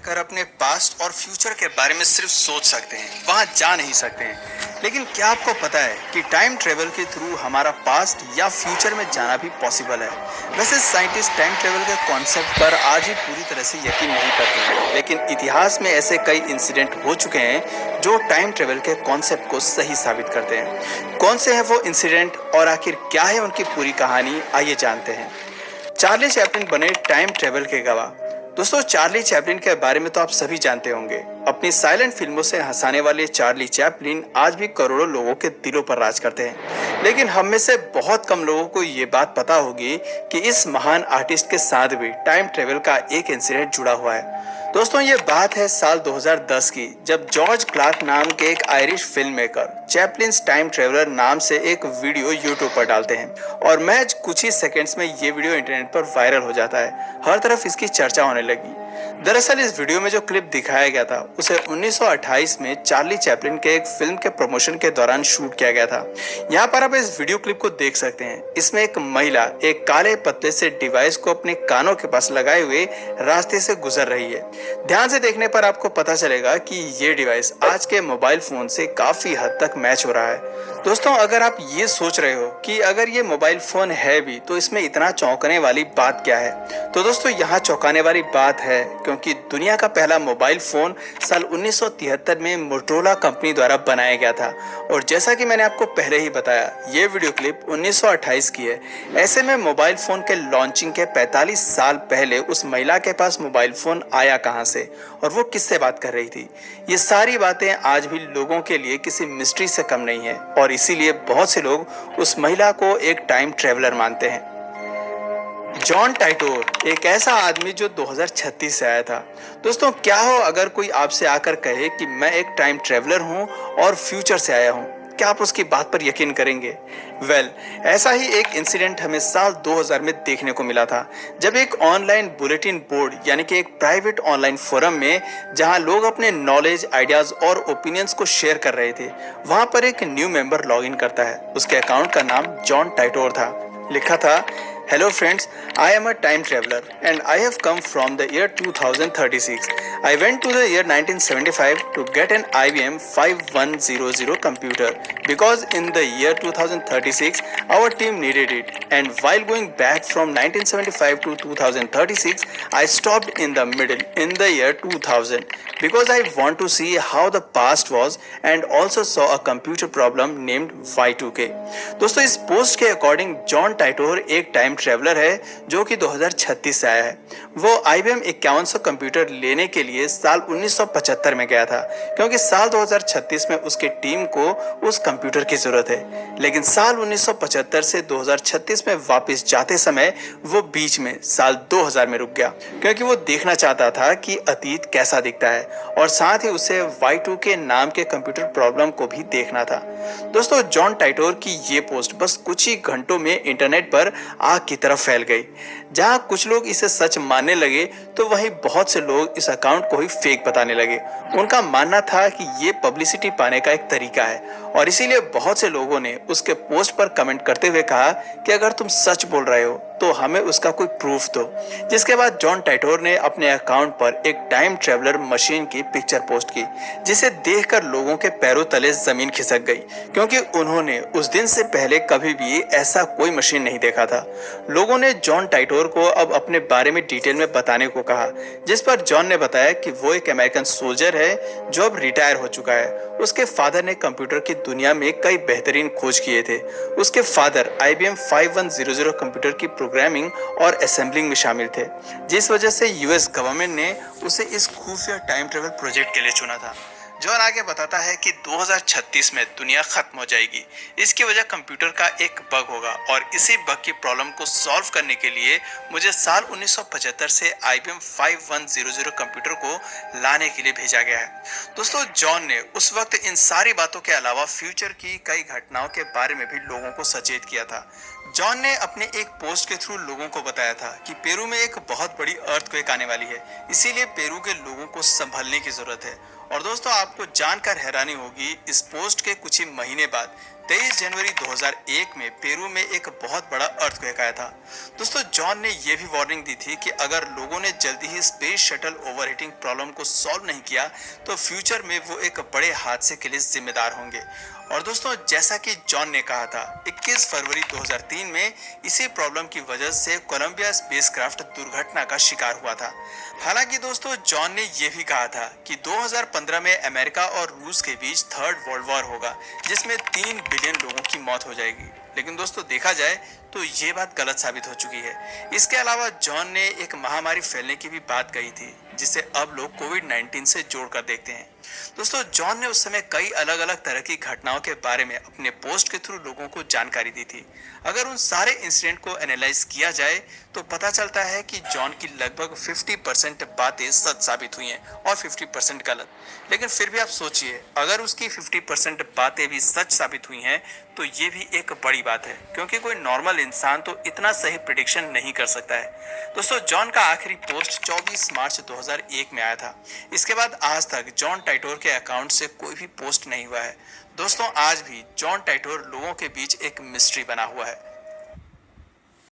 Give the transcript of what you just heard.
रहकर अपने पास्ट और फ्यूचर के बारे में सिर्फ सोच सकते हैं, वहां जा नहीं सकते हैं। लेकिन क्या आपको पता है कि टाइम ट्रेवल के थ्रू हमारा पास्ट या फ्यूचर में जाना भी पॉसिबल है। वैसे साइंटिस्ट टाइम ट्रेवल के कॉन्सेप्ट पर आज भी पूरी तरह से यकीन नहीं करते हैं, लेकिन इतिहास में ऐसे कई इंसिडेंट हो चुके हैं जो टाइम ट्रेवल के कॉन्सेप्ट को सही साबित करते हैं। कौन से हैं वो इंसिडेंट और आखिर क्या है उनकी पूरी कहानी, आइए जानते हैं। चार्ली चैपलिन बने टाइम ट्रेवल के गवाह। दोस्तों, चार्ली चैपलिन के बारे में तो आप सभी जानते होंगे। अपनी साइलेंट फिल्मों से हंसाने वाले चार्ली चैपलिन आज भी करोड़ों लोगों के दिलों पर राज करते हैं। लेकिन हम में से बहुत कम लोगों को ये बात पता होगी कि इस महान आर्टिस्ट के साथ भी टाइम ट्रेवल का एक इंसिडेंट जुड़ा हुआ है। दोस्तों, ये बात है साल 2010 की, जब जॉर्ज क्लार्क नाम के एक Irish film maker Chaplin's time traveller नाम से एक वीडियो यूट्यूब पर डालते हैं और महज कुछ ही सेकंड्स में ये वीडियो इंटरनेट पर वायरल हो जाता है। हर तरफ इसकी चर्चा होने लगी। दरअसल इस वीडियो में जो क्लिप दिखाया गया था उसे 1928 में चार्ली चैपलिन के एक फिल्म के प्रमोशन के दौरान शूट किया गया था। यहाँ पर आप इस वीडियो क्लिप को देख सकते हैं। इसमें एक महिला एक काले पतले से डिवाइस को अपने कानों के पास लगाए हुए रास्ते से गुजर रही है। ध्यान से देखने पर आपको पता चलेगा कि ये डिवाइस आज के मोबाइल फोन से काफी हद तक मैच हो रहा है। दोस्तों, अगर आप ये सोच रहे हो कि अगर ये मोबाइल फोन है भी तो इसमें इतना चौंकने वाली बात क्या है, तो दोस्तों यहाँ चौंकाने वाली बात है क्योंकि दुनिया का पहला मोबाइल फोन साल 1973 में मोटोरोला कंपनी द्वारा बनाया गया था। और जैसा कि मैंने आपको पहले ही बताया, ये वीडियो क्लिप 1928 की है। ऐसे में मोबाइल फोन के लॉन्चिंग के 45 साल पहले उस महिला के पास मोबाइल फोन आया कहां से और वो किससे बात कर रही थी, ये सारी बातें आज भी लोगों के लिए किसी मिस्ट्री से कम नहीं है। और इसीलिए बहुत से लोग उस महिला को एक टाइम ट्रेवलर मानते हैं। जॉन टाइटोर, एक ऐसा आदमी जो 2036 से आया था। दोस्तों, क्या हो अगर कोई आपसे आकर कहे कि मैं एक टाइम ट्रेवलर हूं और फ्यूचर से आया हूं, क्या आप उसकी बात पर यकीन करेंगे? ऐसा ही एक इंसिडेंट हमें साल 2000 में देखने को मिला था, जब एक ऑनलाइन बुलेटिन बोर्ड यानी कि एक प्राइवेट ऑनलाइन फोरम में जहां लोग अपने नॉलेज, आइडियाज और ओपिनियंस को शेयर कर रहे थे, वहां पर एक न्यू मेंबर लॉग इन करता है। उसके अकाउंट का नाम जॉन टाइटोर था। लिखा था, Hello friends, I am a time traveler and I have come from the year 2036. I went to the year 1975 to get an IBM 5100 computer because in the year 2036 our team needed it, and while going back from 1975 to 2036 I stopped in the middle in the year 2000 because I want to see how the past was and also saw a computer problem named Y2K. दोस्तों, इस post के according John टाइटोर एक time traveller है जो कि 2036 से आया है। वो IBM 5100 कंप्यूटर लेने के लिए साल 1975 में गया था क्योंकि साल 2036 में उसकी टीम को उस कंप्यूटर की जरूरत है। लेकिन साल 1975 से 2036 में वापस जाते समय वो बीच में साल 2000 में रुक गया क्योंकि वो देखना चाहता था कि अतीत कैसा दिखता है और साथ ही उसे Y2K नाम के कंप्यूटर प्रॉब्लम को भी देखना था। दोस्तों, जॉन टाइटोर की ये पोस्ट बस कुछ ही घंटों में इंटरनेट पर आग की तरफ फैल गई। जहां कुछ लोग इसे सच मानने लगे तो वहीं बहुत से लोग इस अकाउंट को ही फेक बताने लगे। उनका मानना था कि ये पब्लिसिटी पाने का एक तरीका है और इसीलिए बहुत से लोगों ने उसके पोस्ट पर कमेंट करते हुए कहा कि अगर तुम सच बोल रहे हो तो हमें उसका कोई प्रूफ दो। जिसके बाद जॉन टाइटोर ने अपने अकाउंट पर एक टाइम ट्रेवलर मशीन की पिक्चर पोस्ट की, जिसे देखकर लोगों के पैरों तले जमीन खिसक गई क्योंकि उन्होंने उस दिन से पहले कभी भी ऐसा कोई मशीन नहीं देखा था। लोगों ने जॉन टाइटोर को अब अपने बारे में डिटेल में बताने को कहा, जिस पर जॉन ने बताया कि वो एक अमेरिकन सोल्जर है जो अब रिटायर हो चुका है। उसके फादर ने कंप्यूटर की दुनिया में कई बेहतरीन खोज किए थे। उसके फादर IBM 5100 कंप्यूटर की प्रोग्रामिंग और असेंबलिंग में शामिल थे, जिस वजह से US गवर्नमेंट ने उसे इस खुफिया टाइम ट्रेवल प्रोजेक्ट के लिए चुना था। जॉन आगे बताता है कि 2036 में दुनिया खत्म हो जाएगी। इसकी वजह कंप्यूटर का एक बग होगा और इसी बग की प्रॉब्लम को सॉल्व करने के लिए मुझे साल 1975 से IBM 5100 कंप्यूटर को लाने के लिए भेजा गया है। दोस्तों, जॉन ने उस वक्त इन सारी बातों के अलावा फ्यूचर की कई घटनाओं के बारे में भी लोगों को सचेत किया था। जॉन ने अपने एक पोस्ट के थ्रू लोगों को बताया था कि पेरू में एक बहुत बड़ी अर्थक्वेक आने वाली है, इसीलिए पेरू के लोगों को संभलने की जरूरत है। और दोस्तों, आपको जानकर हैरानी होगी, इस पोस्ट के कुछ ही महीने बाद 23 जनवरी 2001 में पेरू में एक बहुत बड़ा अर्थक्वेक आया था। दोस्तों, जॉन ने यह भी वार्निंग दी थी कि अगर लोगों ने जल्दी ही स्पेस शटल ओवरहीटिंग प्रॉब्लम को सॉल्व नहीं किया तो फ्यूचर में वो एक बड़े हादसे के लिए जिम्मेदार होंगे। और दोस्तों, जैसा कि जॉन ने कहा था, 21 फरवरी 2003 में इसी प्रॉब्लम की वजह से कोलंबिया स्पेसक्राफ्ट दुर्घटना का शिकार हुआ था। हालांकि दोस्तों, जॉन ने यह भी कहा था कि 2015 में अमेरिका और रूस के बीच थर्ड वर्ल्ड वॉर होगा, जिसमें 3 बिलियन लोगों की मौत हो जाएगी। लेकिन दोस्तों, देखा जाए तो ये बात गलत साबित हो चुकी है। इसके अलावा जॉन ने एक महामारी फैलने की भी बात कही थी, जिसे अब लोग कोविड-19 से जोड़कर देखते हैं। दोस्तों, जॉन ने उस समय कई अलग अलग तरह की घटनाओं के बारे में अपने पोस्ट के थ्रू लोगों को जानकारी दी थी। अगर उन सारे इंसिडेंट को एनालाइज किया जाए तो पता चलता है कि जॉन की लगभग 50% बातें सच साबित हुई हैं और 50% गलत। लेकिन फिर भी आप सोचिए, अगर उसकी 50% बातें भी सच साबित हुई हैं तो ये भी एक बड़ी बात है, क्योंकि कोई नॉर्मल इंसान तो इतना सही प्रिडिक्शन नहीं कर सकता है। दोस्तों, जॉन का आखिरी पोस्ट 24 मार्च 2001 में आया था। इसके बाद आज तक जॉन टाइटोर के अकाउंट से कोई भी पोस्ट नहीं हुआ है। दोस्तों, आज भी जॉन टाइटोर लोगों के बीच एक मिस्ट्री बना हुआ है।